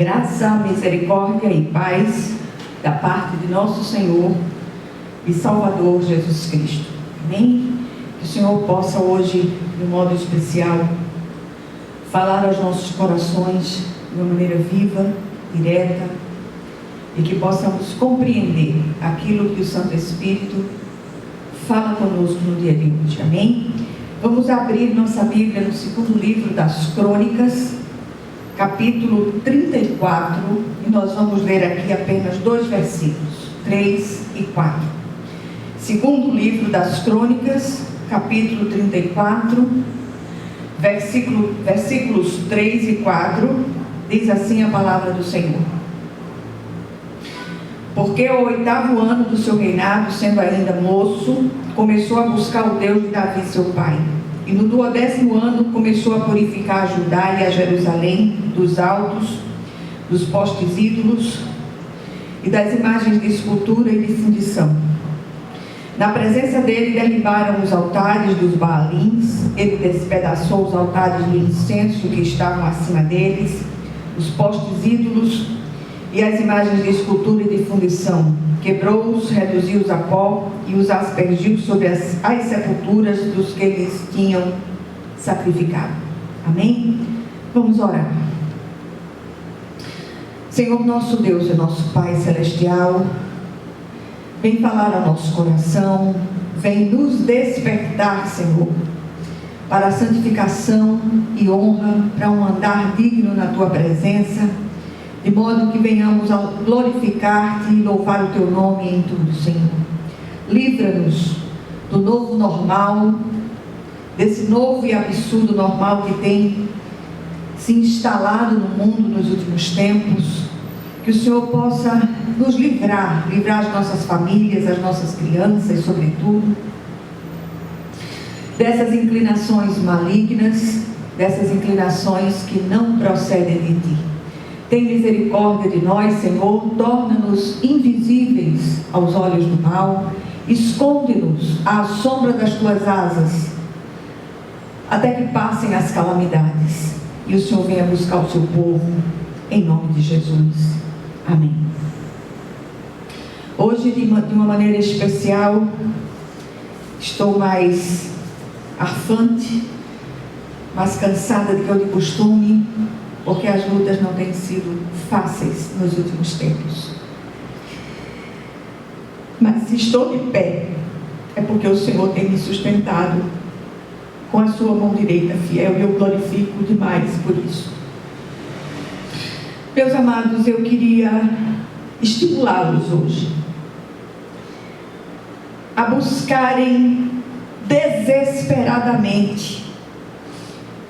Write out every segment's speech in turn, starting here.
Graça, misericórdia e paz da parte de nosso Senhor e Salvador Jesus Cristo. Amém? Que o Senhor possa hoje, de um modo especial, falar aos nossos corações de uma maneira viva, direta, e que possamos compreender aquilo que o Santo Espírito fala conosco no dia de hoje. Amém? Vamos abrir nossa Bíblia no segundo livro das Crônicas, capítulo 34, e nós vamos ler aqui apenas 2 versículos, 3 e 4. Segundo livro das Crônicas, capítulo 34, versículos 3 e 4, diz assim a palavra do Senhor. Porque ao 8º ano do seu reinado, sendo ainda moço, começou a buscar o Deus de Davi seu pai. E no 12º ano começou a purificar a Judá e a Jerusalém dos altos, dos postes ídolos e das imagens de escultura e de fundição. Na presença dele derribaram os altares dos Baalins, ele despedaçou os altares de incenso que estavam acima deles, os postes ídolos e as imagens de escultura e de fundição. Quebrou-os, reduziu-os a pó e os aspergiu sobre as sepulturas dos que eles tinham sacrificado. Amém? Vamos orar. Senhor nosso Deus e nosso Pai Celestial, vem falar ao nosso coração, vem nos despertar, Senhor, para a santificação e honra, para um andar digno na Tua presença, de modo que venhamos a glorificar-te e louvar o Teu nome em tudo, Senhor. Livra-nos do novo normal, desse novo e absurdo normal que tem se instalado no mundo nos últimos tempos. Que o Senhor possa nos livrar as nossas famílias, as nossas crianças, sobretudo, dessas inclinações malignas, dessas inclinações que não procedem de Ti. Tem misericórdia de nós, Senhor, torna-nos invisíveis aos olhos do mal, esconde-nos à sombra das Tuas asas, até que passem as calamidades, e o Senhor venha buscar o Seu povo, em nome de Jesus. Amém. Hoje, de uma maneira especial, estou mais arfante, mais cansada do que eu de costume, porque as lutas não têm sido fáceis nos últimos tempos. Mas se estou de pé, é porque o Senhor tem me sustentado com a sua mão direita fiel, e eu glorifico demais por isso. Meus amados, eu queria estimulá-los hoje a buscarem desesperadamente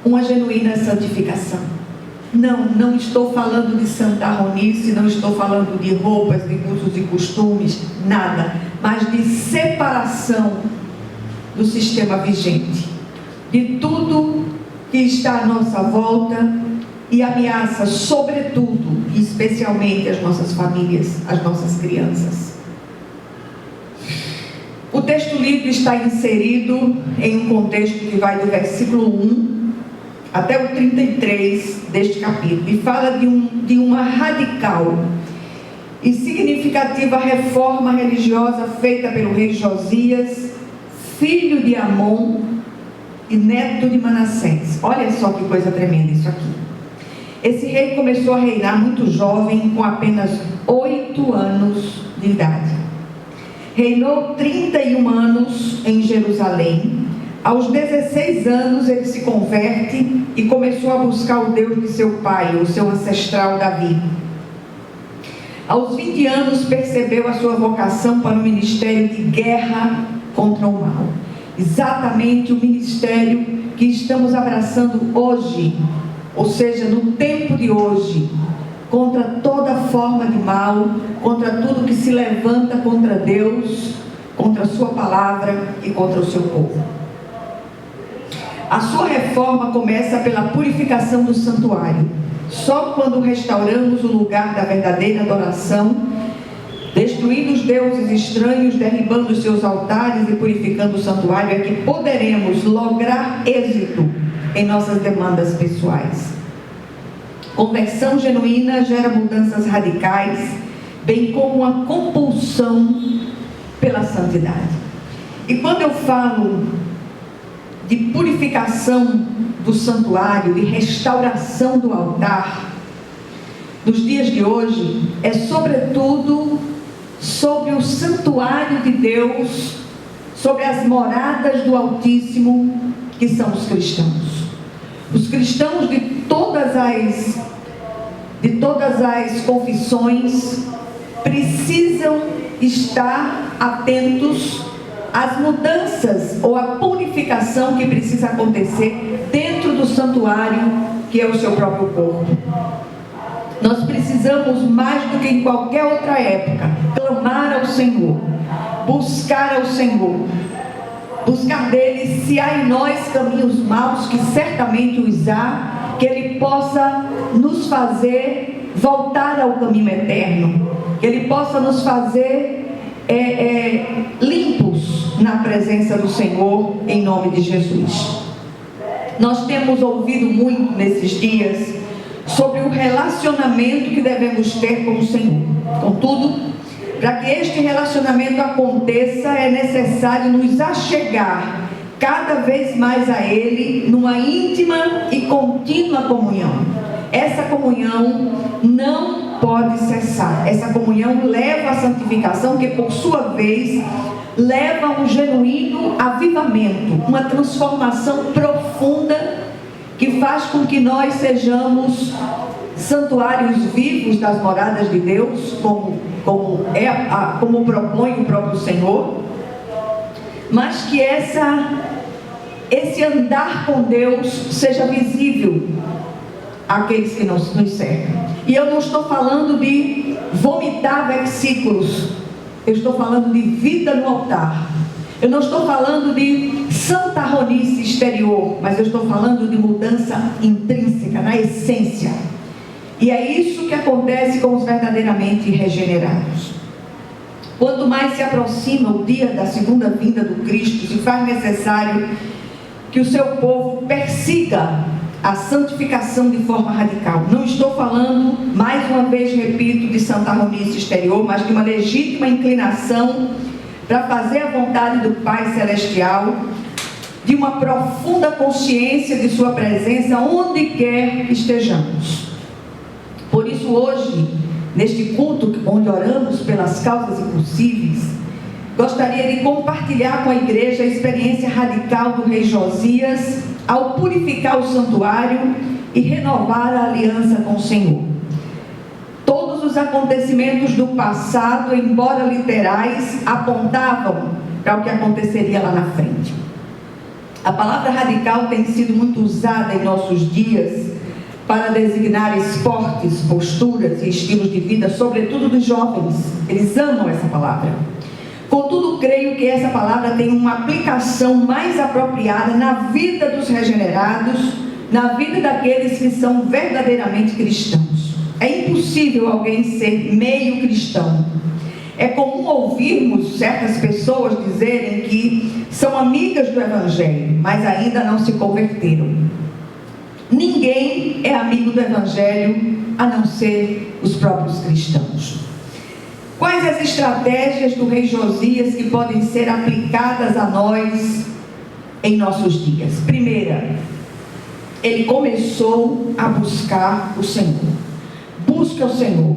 uma genuína santificação. Não estou falando de santarronice, não estou falando de roupas, de usos e costumes, nada, mas de separação do sistema vigente, de tudo que está à nossa volta e ameaça, sobretudo, e especialmente as nossas famílias, as nossas crianças. O texto lido está inserido em um contexto que vai do versículo 1 até o 33 deste capítulo, e fala de uma radical e significativa reforma religiosa feita pelo rei Josias, filho de Amon e neto de Manassés. Olha só que coisa tremenda isso aqui. Esse rei começou a reinar muito jovem, com apenas 8 anos de idade. Reinou 31 anos em Jerusalém. Aos 16 anos ele se converte e começou a buscar o Deus de seu pai, o seu ancestral Davi. Aos 20 anos percebeu a sua vocação para o ministério de guerra contra o mal. Exatamente o ministério que estamos abraçando hoje, ou seja, no tempo de hoje, contra toda forma de mal, contra tudo que se levanta contra Deus, contra a sua palavra e contra o seu povo. A sua reforma começa pela purificação do santuário. Só quando restauramos o lugar da verdadeira adoração, destruindo os deuses estranhos, derribando os seus altares e purificando o santuário, é que poderemos lograr êxito em nossas demandas pessoais. Conversão genuína gera mudanças radicais, bem como uma compulsão pela santidade. E quando eu falo de purificação do santuário, de restauração do altar, nos dias de hoje, é sobretudo sobre o santuário de Deus, sobre as moradas do Altíssimo, que são os cristãos. Os cristãos de todas as confissões precisam estar atentos às mudanças ou à purificação que precisa acontecer dentro do santuário, que é o seu próprio corpo. Nós precisamos, mais do que em qualquer outra época, clamar ao Senhor, buscar ao Senhor, buscar dele se há em nós caminhos maus, que certamente os há, que ele possa nos fazer voltar ao caminho eterno, que ele possa nos fazer limpos na presença do Senhor, em nome de Jesus. Nós temos ouvido muito nesses dias sobre o relacionamento que devemos ter com o Senhor. Contudo, para que este relacionamento aconteça, é necessário nos achegar cada vez mais a Ele, numa íntima e contínua comunhão. Essa comunhão não pode cessar. Essa comunhão leva à santificação, que por sua vez leva a um genuíno avivamento, uma transformação profunda, que faz com que nós sejamos santuários vivos das moradas de Deus, como propõe o próprio Senhor, mas que esse andar com Deus seja visível àqueles que nos cercam. E eu não estou falando de vomitar versículos, eu estou falando de vida no altar. Eu não estou falando de santarronice exterior, mas eu estou falando de mudança intrínseca, na essência. E é isso que acontece com os verdadeiramente regenerados. Quanto mais se aproxima o dia da segunda vinda do Cristo, se faz necessário que o seu povo persiga a santificação de forma radical. Não estou falando, mais uma vez repito, de santarronice exterior, mas de uma legítima inclinação para fazer a vontade do Pai Celestial, de uma profunda consciência de sua presença onde quer que estejamos. Por isso hoje, neste culto onde oramos pelas causas impossíveis, gostaria de compartilhar com a igreja a experiência radical do rei Josias ao purificar o santuário e renovar a aliança com o Senhor. Todos os acontecimentos do passado, embora literais, apontavam para o que aconteceria lá na frente. A palavra radical tem sido muito usada em nossos dias para designar esportes, posturas e estilos de vida, sobretudo dos jovens. Eles amam essa palavra. Contudo, creio que essa palavra tem uma aplicação mais apropriada na vida dos regenerados, na vida daqueles que são verdadeiramente cristãos. É impossível alguém ser meio cristão. É comum ouvirmos certas pessoas dizerem que são amigas do Evangelho, mas ainda não se converteram. Ninguém é amigo do Evangelho a não ser os próprios cristãos. Quais as estratégias do rei Josias que podem ser aplicadas a nós em nossos dias? Primeira, ele começou a buscar o Senhor. Busque o Senhor.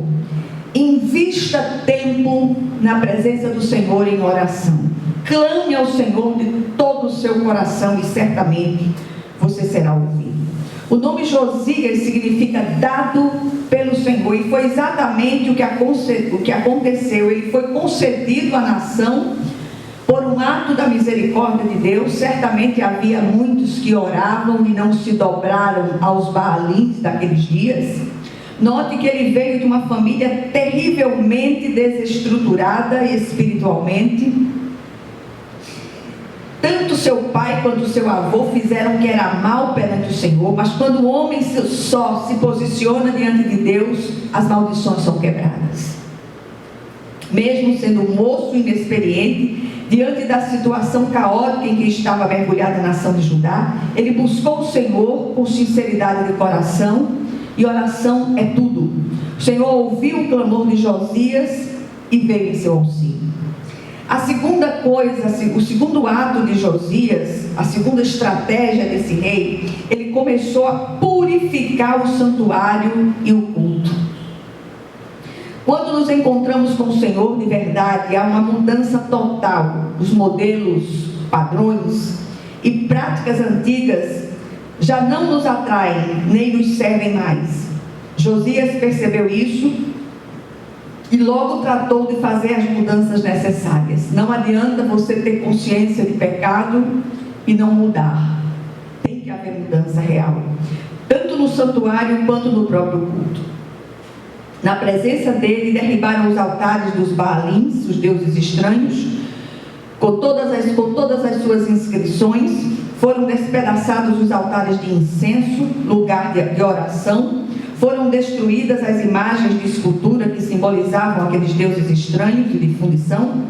Invista tempo na presença do Senhor em oração. Clame ao Senhor de todo o seu coração e certamente você será ouvido. O nome Josias significa dado pelo Senhor, e foi exatamente o que aconteceu. Ele foi concedido à nação por um ato da misericórdia de Deus. Certamente havia muitos que oravam e não se dobraram aos Baalins daqueles dias. Note que ele veio de uma família terrivelmente desestruturada espiritualmente. Tanto seu pai quanto seu avô fizeram o que era mal perante o Senhor, mas quando o homem só se posiciona diante de Deus, as maldições são quebradas. Mesmo sendo um moço inexperiente, diante da situação caótica em que estava mergulhada a nação de Judá, ele buscou o Senhor com sinceridade de coração, e oração é tudo. O Senhor ouviu o clamor de Josias e veio em seu auxílio. A segunda coisa, o segundo ato de Josias, a segunda estratégia desse rei, ele começou a purificar o santuário e o culto. Quando nos encontramos com o Senhor de verdade, há uma mudança total. Os modelos, padrões e práticas antigas já não nos atraem, nem nos servem mais. Josias percebeu isso e logo tratou de fazer as mudanças necessárias. Não adianta você ter consciência de pecado e não mudar. Tem que haver mudança real, tanto no santuário quanto no próprio culto. Na presença dele, derribaram os altares dos Baalins, os deuses estranhos, com todas as suas inscrições. Foram despedaçados os altares de incenso, lugar de oração. Foram destruídas as imagens de escultura que simbolizavam aqueles deuses estranhos e de fundição.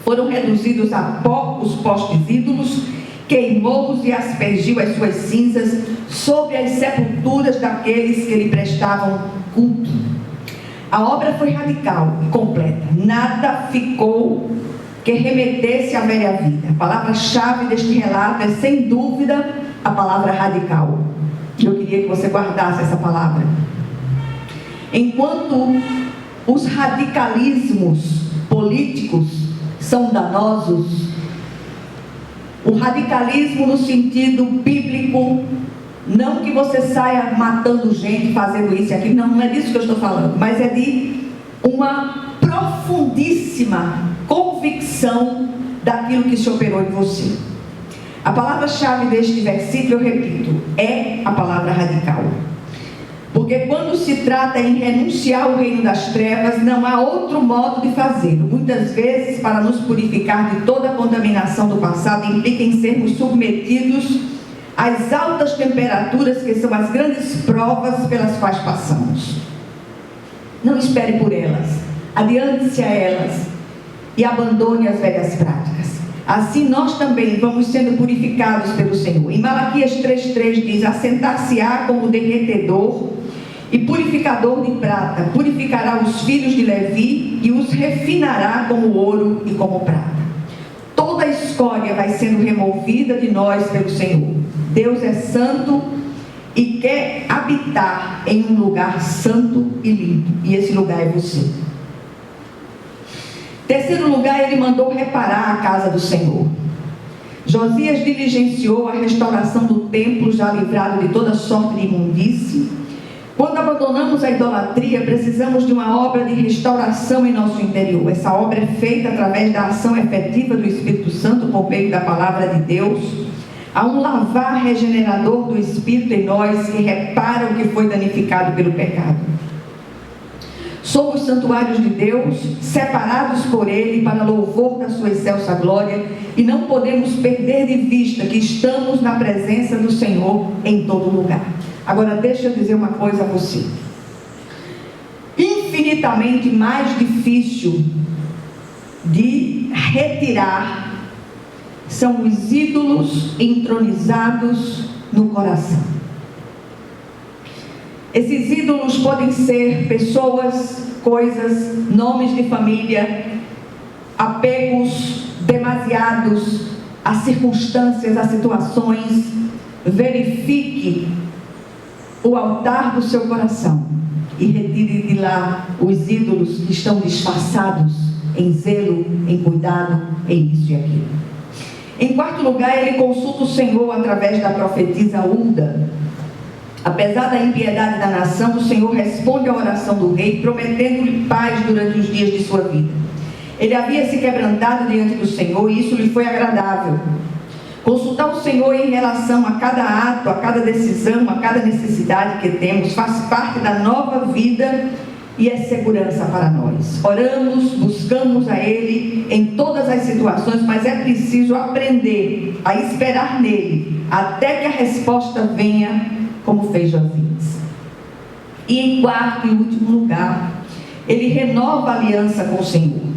Foram reduzidos a pó os postes ídolos, queimou-os e aspergiu as suas cinzas sobre as sepulturas daqueles que lhe prestavam culto. A obra foi radical e completa. Nada ficou que remetesse à velha vida. A palavra-chave deste relato é, sem dúvida, a palavra radical. Eu queria que você guardasse essa palavra. Enquanto os radicalismos políticos são danosos, o radicalismo no sentido bíblico, não que você saia matando gente, fazendo isso e aquilo, não é disso que eu estou falando, mas é de uma profundíssima convicção daquilo que se operou em você. A palavra-chave deste versículo, eu repito, é a palavra radical. Porque quando se trata em renunciar ao reino das trevas, não há outro modo de fazê-lo. Muitas vezes, para nos purificar de toda a contaminação do passado, implica em sermos submetidos às altas temperaturas que são as grandes provas pelas quais passamos. Não espere por elas, adiante-se a elas e abandone as velhas práticas. Assim nós também vamos sendo purificados pelo Senhor. Em Malaquias 3,3 diz: assentar-se-á como derretedor e purificador de prata, purificará os filhos de Levi e os refinará como ouro e como prata. Toda a escória vai sendo removida de nós pelo Senhor. Deus é santo e quer habitar em um lugar santo e limpo, e esse lugar é você. Terceiro lugar, ele mandou reparar a casa do Senhor. Josias diligenciou a restauração do templo, já livrado de toda sorte de imundície. Quando abandonamos a idolatria, precisamos de uma obra de restauração em nosso interior. Essa obra é feita através da ação efetiva do Espírito Santo por meio da palavra de Deus. Há um lavar regenerador do Espírito em nós que repara o que foi danificado pelo pecado. Somos santuários de Deus, separados por Ele para louvor da sua excelsa glória, e não podemos perder de vista que estamos na presença do Senhor em todo lugar. Agora deixa eu dizer uma coisa a você. Infinitamente mais difícil de retirar são os ídolos entronizados no coração. Esses ídolos podem ser pessoas, coisas, nomes de família, apegos demasiados a circunstâncias, a situações. Verifique o altar do seu coração e retire de lá os ídolos que estão disfarçados em zelo, em cuidado, em isso e aquilo. Em quarto lugar, ele consulta o Senhor através da profetisa Hulda. Apesar da impiedade da nação, o Senhor responde à oração do rei, prometendo-lhe paz durante os dias de sua vida. Ele havia se quebrantado diante do Senhor e isso lhe foi agradável. Consultar o Senhor em relação a cada ato, a cada decisão, a cada necessidade que temos, faz parte da nova vida e é segurança para nós. Oramos, buscamos a Ele em todas as situações, mas é preciso aprender a esperar nele, até que a resposta venha, como fez Josias. E em quarto e último lugar, ele renova a aliança com o Senhor.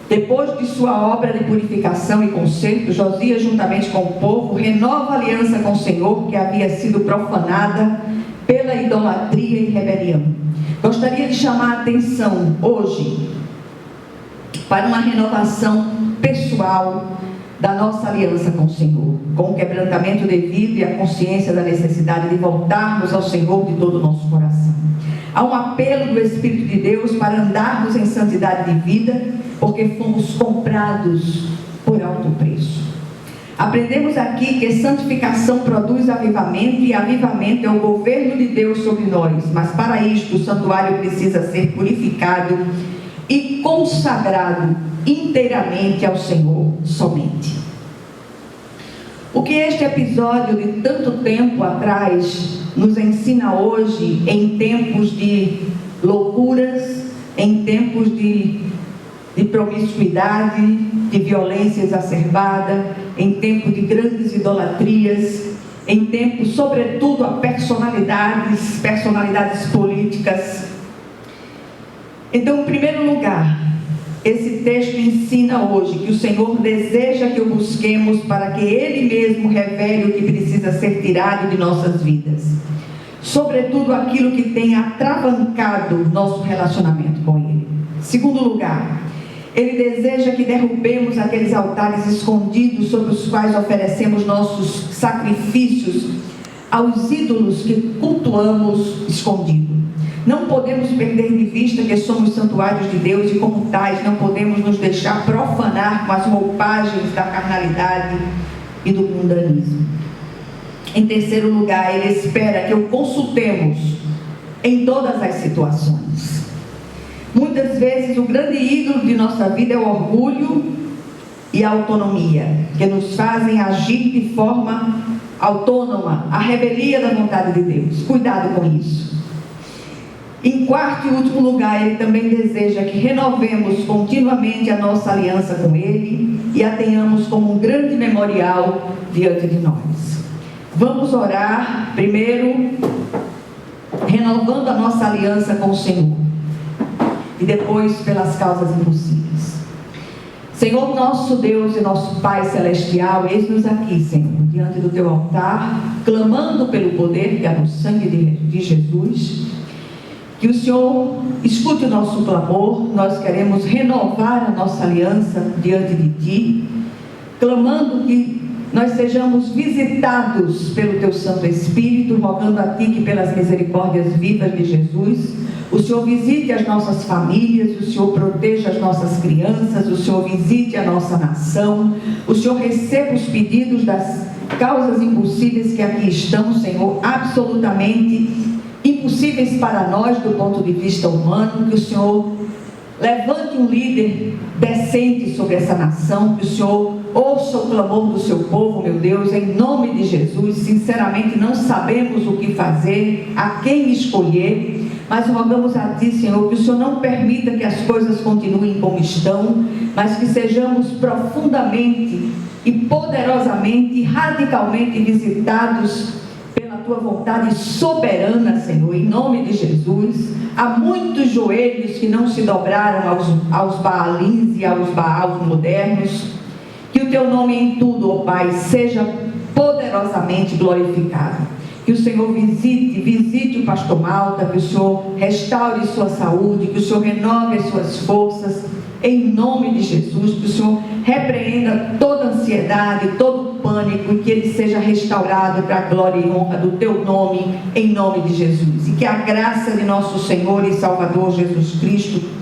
Depois de sua obra de purificação e conserto, Josias, juntamente com o povo, renova a aliança com o Senhor, que havia sido profanada pela idolatria e rebelião. Gostaria de chamar a atenção hoje para uma renovação pessoal da nossa aliança com o Senhor, com o quebrantamento devido e a consciência da necessidade de voltarmos ao Senhor de todo o nosso coração. Há um apelo do Espírito de Deus para andarmos em santidade de vida, porque fomos comprados por alto preço. Aprendemos aqui que santificação produz avivamento, e avivamento é o governo de Deus sobre nós, mas para isto o santuário precisa ser purificado e consagrado inteiramente ao Senhor somente. O que este episódio de tanto tempo atrás nos ensina hoje, em tempos de loucuras, em tempos de promiscuidade, de violência exacerbada, em tempos de grandes idolatrias, em tempos, sobretudo, a personalidades políticas. Então, em primeiro lugar, esse texto ensina hoje que o Senhor deseja que o busquemos para que Ele mesmo revele o que precisa ser tirado de nossas vidas, sobretudo aquilo que tem atravancado nosso relacionamento com Ele. Segundo lugar, Ele deseja que derrubemos aqueles altares escondidos sobre os quais oferecemos nossos sacrifícios aos ídolos que cultuamos escondido. Não podemos perder de vista que somos santuários de Deus e, como tais, não podemos nos deixar profanar com as roupagens da carnalidade e do mundanismo. Em terceiro lugar, Ele espera que o consultemos em todas as situações. Muitas vezes o grande ídolo de nossa vida é o orgulho e a autonomia, que nos fazem agir de forma autônoma, a revelia da vontade de Deus. Cuidado com isso. Em quarto e último lugar, Ele também deseja que renovemos continuamente a nossa aliança com Ele e a tenhamos como um grande memorial diante de nós. Vamos orar primeiro, renovando a nossa aliança com o Senhor, e depois pelas causas impossíveis. Senhor, nosso Deus e nosso Pai Celestial, eis-nos aqui, Senhor, diante do Teu altar, clamando pelo poder que há no sangue de Jesus. Que o Senhor escute o nosso clamor. Nós queremos renovar a nossa aliança diante de Ti, clamando que nós sejamos visitados pelo Teu Santo Espírito, rogando a Ti que pelas misericórdias vivas de Jesus, o Senhor visite as nossas famílias, o Senhor proteja as nossas crianças, o Senhor visite a nossa nação, o Senhor receba os pedidos das causas impossíveis que aqui estão, Senhor, absolutamente impossíveis para nós do ponto de vista humano. Que o Senhor levante um líder decente sobre essa nação, que o Senhor ouça o clamor do seu povo, meu Deus, em nome de Jesus. Sinceramente não sabemos o que fazer, a quem escolher, mas rogamos a Ti, Senhor, que o Senhor não permita que as coisas continuem como estão, mas que sejamos profundamente e poderosamente e radicalmente visitados pela Tua vontade soberana, Senhor, em nome de Jesus. Há muitos joelhos que não se dobraram aos Baalins e aos Baals modernos. Que o Teu nome em tudo, ó Pai, seja poderosamente glorificado. Que o Senhor visite o pastor Malta, que o Senhor restaure sua saúde, que o Senhor renove as suas forças, em nome de Jesus. Que o Senhor repreenda toda ansiedade, todo pânico, e que ele seja restaurado para a glória e honra do Teu nome, em nome de Jesus. E que a graça de nosso Senhor e Salvador Jesus Cristo,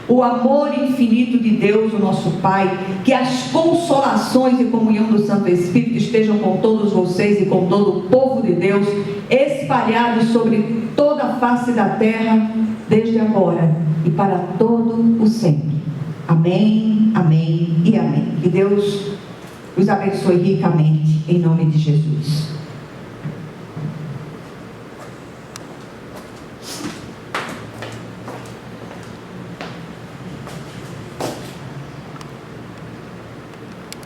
o amor infinito de Deus, o nosso Pai, que as consolações e comunhão do Santo Espírito estejam com todos vocês e com todo o povo de Deus, espalhados sobre toda a face da terra, desde agora e para todo o sempre. Amém, amém e amém. Que Deus os abençoe ricamente, em nome de Jesus.